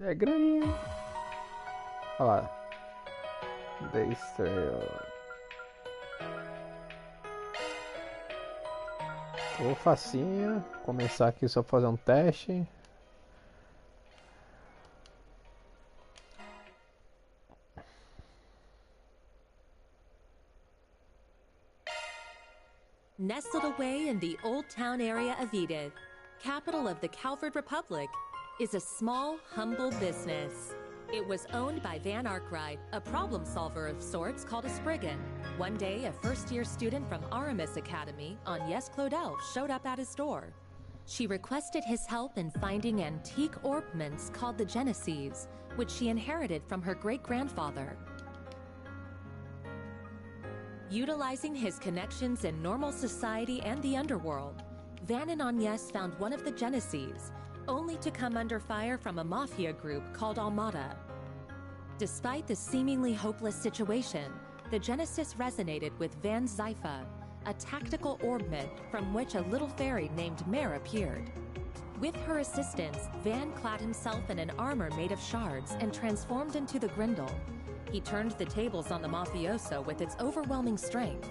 É grande. Olha lá. Daystream. Ô, facinho. Começar aqui só pra fazer um teste. Nestled away in the Old Town area of Edith, capital of the Calvert Republic, is a small, humble business. It was owned by Van Arkwright, a problem solver of sorts called a Spriggan. One day, a first-year student from Aramis Academy, Agnes Claudel, showed up at his door. She requested his help in finding antique ornaments called the Genesees, which she inherited from her great-grandfather. Utilizing his connections in normal society and the underworld, Van and Agnes found one of the Genesees, only to come under fire from a mafia group called Almada. Despite the seemingly hopeless situation, the Genesis resonated with Van's Zypha, a tactical orbment from which a little fairy named Mare appeared. With her assistance, Van clad himself in an armor made of shards and transformed into the Grindel. He turned the tables on the mafioso with its overwhelming strength.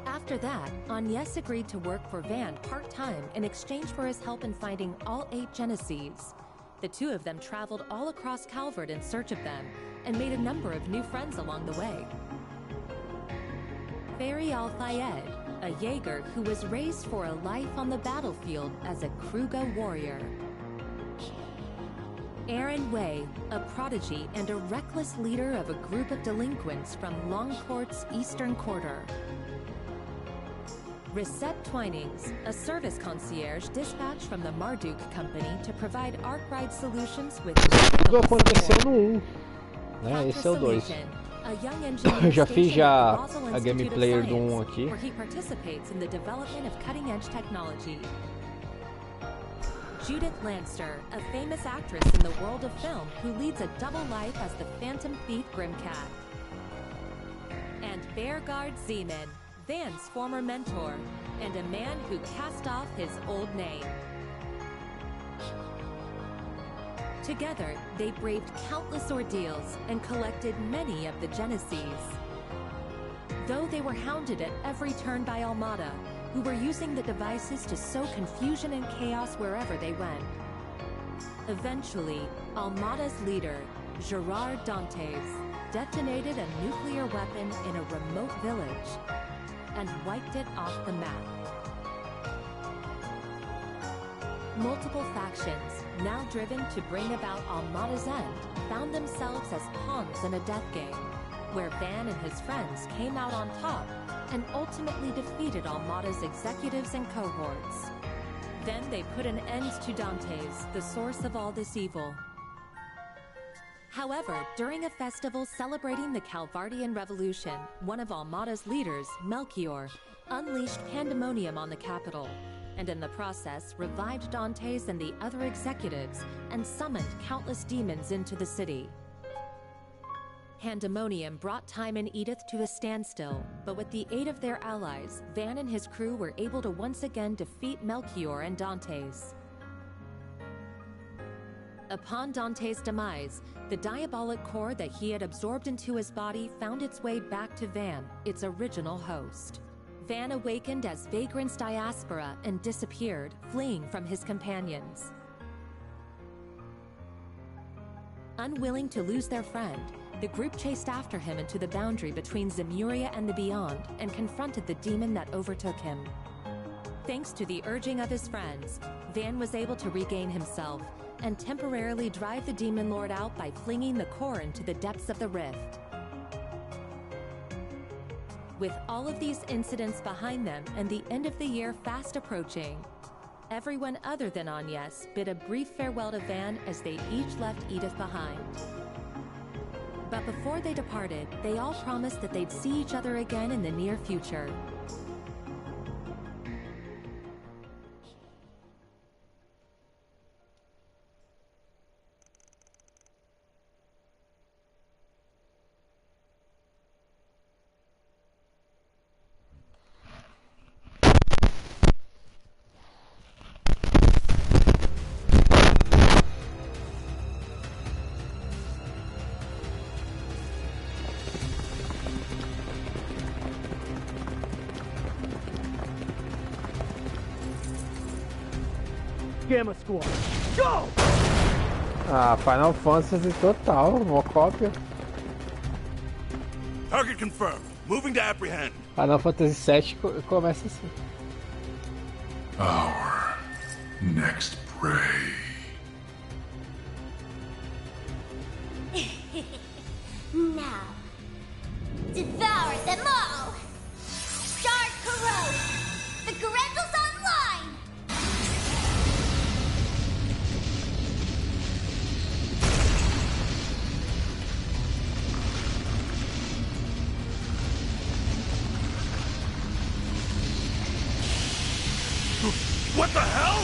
After that, Agnes agreed to work for Van part-time in exchange for his help in finding all 8 Genesees. The two of them traveled all across Calvert in search of them and made a number of new friends along the way. Fairy Al-Fayed, a Jaeger who was raised for a life on the battlefield as a Kruga warrior. Aaron Way, a prodigy and a reckless leader of a group of delinquents from Longport's Eastern Quarter. Reset Twinings, a service concierge dispatched from the Marduk Company to provide Arkwright solutions with... Tudo aconteceu no 1, né? Esse é o 2. Eu já fiz a gameplay do 1 aqui. Where he participates in the development of cutting-edge technology. Judith Lanster, a famous actress in the world of film who leads a double life as the Phantom Thief Grimcat. And Bearguard Zeman, Van's former mentor, and a man who cast off his old name. Together, they braved countless ordeals and collected many of the Genesees. Though they were hounded at every turn by Almada, who were using the devices to sow confusion and chaos wherever they went. Eventually, Almada's leader, Gerard Dantes, detonated a nuclear weapon in a remote village and wiped it off the map. Multiple factions, now driven to bring about Almada's end, found themselves as pawns in a death game, where Van and his friends came out on top and ultimately defeated Almada's executives and cohorts. Then they put an end to Dantes, the source of all this evil. However, during a festival celebrating the Calvardian Revolution, one of Almada's leaders, Melchior, unleashed pandemonium on the capital, and in the process revived Dantes and the other executives and summoned countless demons into the city. Pandemonium brought time in Edith to a standstill, but with the aid of their allies, Van and his crew were able to once again defeat Melchior and Dantes. Upon Dante's demise, the diabolic core that he had absorbed into his body found its way back to Van, its original host. Van awakened as Vagrant's diaspora and disappeared, fleeing from his companions. Unwilling to lose their friend, the group chased after him into the boundary between Zemuria and the Beyond and confronted the demon that overtook him. Thanks to the urging of his friends, Van was able to regain himself and temporarily drive the Demon Lord out by flinging the core into the depths of the rift. With all of these incidents behind them and the end of the year fast approaching, everyone other than Agnes bid a brief farewell to Van as they each left Edith behind. But before they departed, they all promised that they'd see each other again in the near future. Gamma Squad. Go! Ah, Final Fantasy total, uma cópia. Target confirmed. Moving to apprehend. Final Fantasy VII começa assim. Our next prey. Now, devour them all! Start corrode! The Grendels online! What the hell?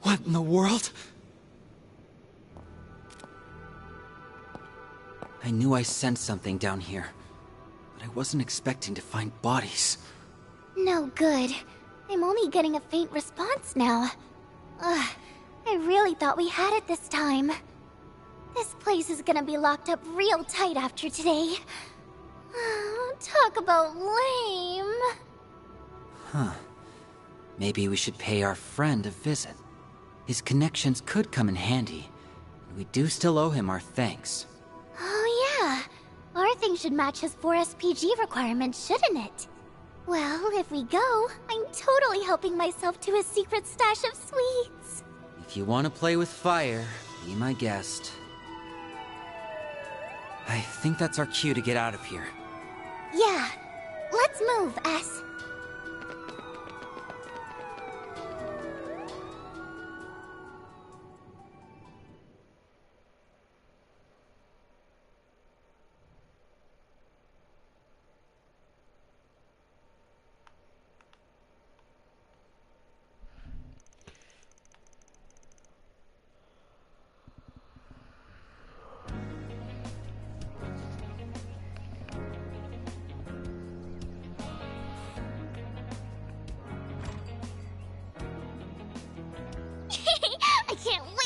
What in the world? I knew I sensed something down here, but I wasn't expecting to find bodies. No good. I'm only getting a faint response now. Ugh, I really thought we had it this time. This place is gonna be locked up real tight after today. Talk about lame. Huh. Maybe we should pay our friend a visit. His connections could come in handy, and we do still owe him our thanks. Oh yeah, our thing should match his 4 SPG requirements, shouldn't it? Well, if we go, I'm totally helping myself to his secret stash of sweets. If you want to play with fire, be my guest. I think that's our cue to get out of here. Yeah, let's move, S.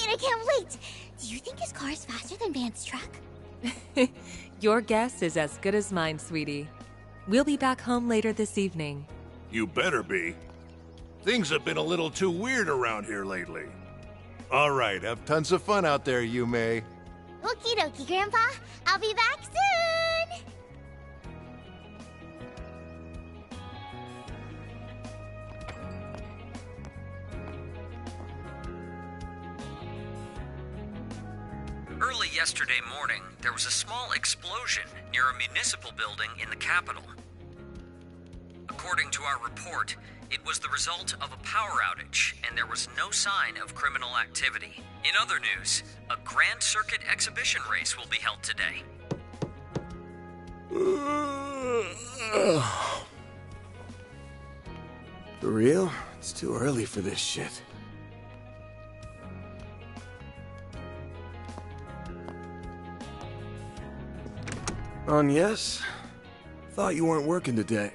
I can't wait! Do you think his car is faster than Van's truck? Your guess is as good as mine, sweetie. We'll be back home later this evening. You better be. Things have been a little too weird around here lately. All right, have tons of fun out there, Yume. Okie dokie, Grandpa. I'll be back soon! Early yesterday morning, there was a small explosion near a municipal building in the capital. According to our report, it was the result of a power outage, and there was no sign of criminal activity. In other news, a Grand Circuit exhibition race will be held today. For real? It's too early for this shit. Yes? Thought you weren't working today.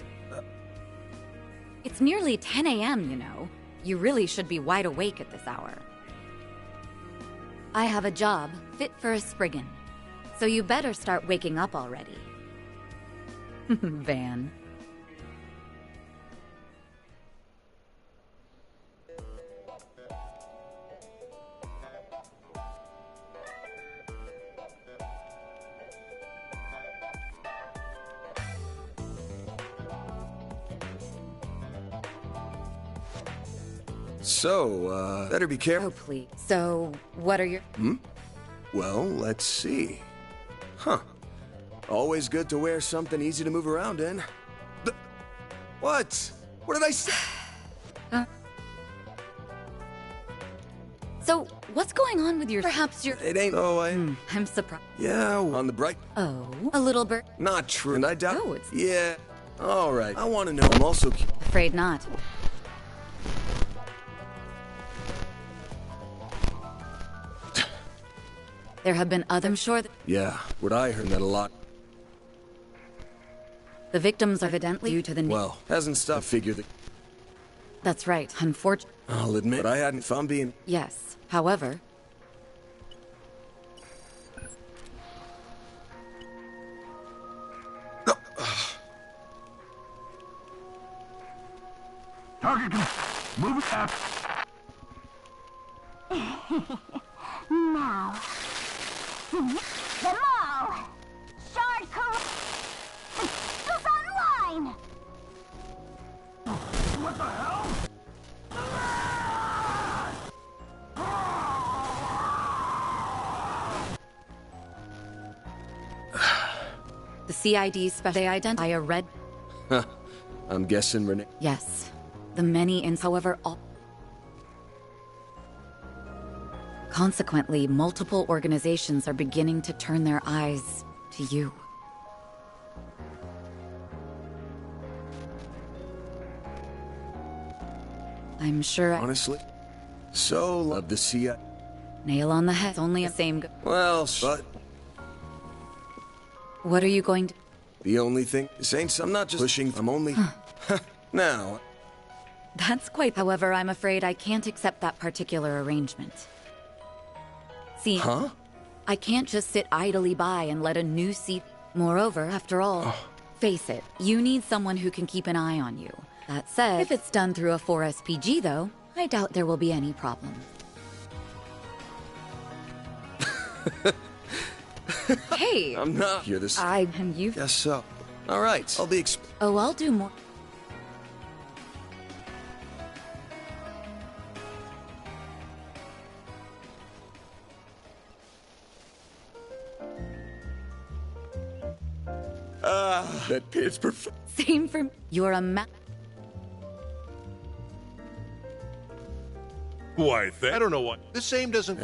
It's nearly 10 a.m., you know. You really should be wide awake at this hour. I have a job fit for a Spriggan, so you better start waking up already. Van. So, better be careful. Oh, please. So, what are your... Well, let's see. Huh. Always good to wear something easy to move around in. What? What did I say? So, what's going on with your... Perhaps you're... It ain't... Oh, I'm surprised. Yeah, on the bright... Oh, a little bit... Not true, and I doubt... Oh, it's... Yeah. All right. I want to know. I'm also... Afraid not. There have been other... I'm sure that Yeah, what I heard that a lot. the victims are evidently due to the... Well, hasn't stopped figure that... That's right. Unfortunately... I'll admit, I hadn't... If I'm being... Yes. However... Target move it up. Now, the mall. Shard goes online. What the hell? The CID specially identify a red... Huh. I'm guessing Renee... Yes. The many ins, however, all... Consequently, multiple organizations are beginning to turn their eyes to you. I'm sure... Honestly? So, love to see ya. Nail on the head. Only a same... Well, but... What are you going to... The only thing... This ain't... I'm not just pushing... I'm only... Now... That's quite... However, I'm afraid I can't accept that particular arrangement. See... Huh? I can't just sit idly by and let a new seat... Moreover, after all... Face it, you need someone who can keep an eye on you. That said, if it's done through a 4SPG, though, I doubt there will be any problem. Hey! I'm not... Hear this... And you... Guess so. Alright, I'll be Oh, I'll do more... that pit's perfect. Same for... You're a Why, I don't know what. The same doesn't...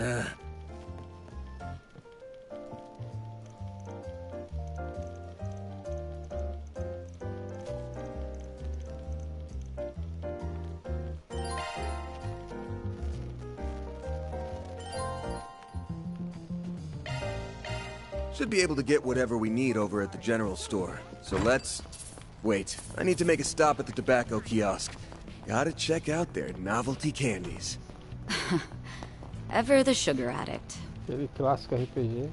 Should be able to get whatever we need over at the general store. So let's... Wait, I need to make a stop at the tobacco kiosk. Gotta check out their novelty candies. Ever the sugar addict. Aquele clássico RPG.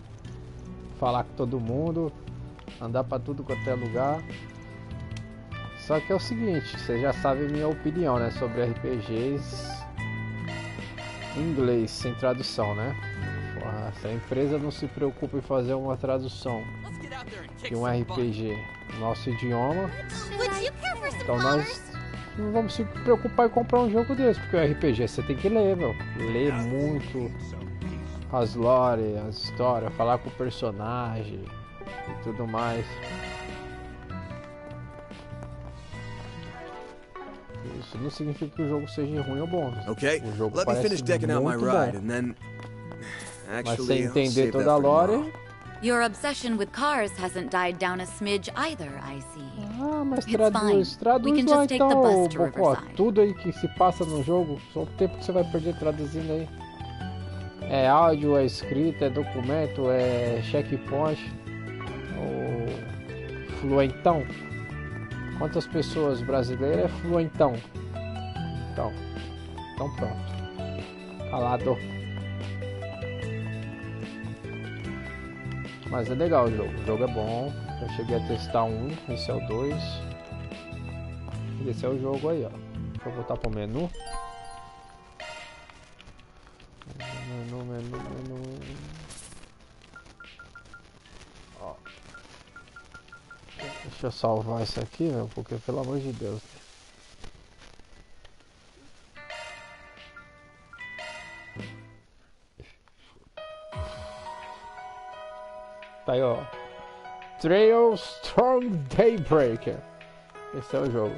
Falar com todo mundo. Andar pra tudo quanto é lugar. Só que é o seguinte, vocês já sabem minha opinião, né? Sobre RPGs em inglês, sem tradução, né? Se a empresa não se preocupa em fazer uma tradução de um RPG no nosso idioma, então nós não vamos se preocupar em comprar um jogo desse, porque o RPG você tem que ler, meu. Ler muito as lore, as histórias, falar com o personagem e tudo mais. Isso não significa que o jogo seja ruim ou bom. Okay, o jogo let me finish decking out my ride and then... Mas sem entender toda a lore... Your obsession with cars hasn't died down a smidge either, I see. Ah, mas traduz lá então, Bocó, tudo aí que se passa no jogo, só o tempo que você vai perder traduzindo aí. É áudio, é escrita, é documento, é checkpoint, ou fluentão. Quantas pessoas brasileiras é fluentão? Então pronto. Calado. Mas é legal o jogo é bom. Eu cheguei a testar um, esse é o 2. Esse é o jogo aí, ó. Deixa eu voltar pro menu. Menu. Ó. Deixa eu salvar isso aqui, meu, porque pelo amor de Deus. Tá aí, ó. Trail Strong Daybreak. Esse é o jogo.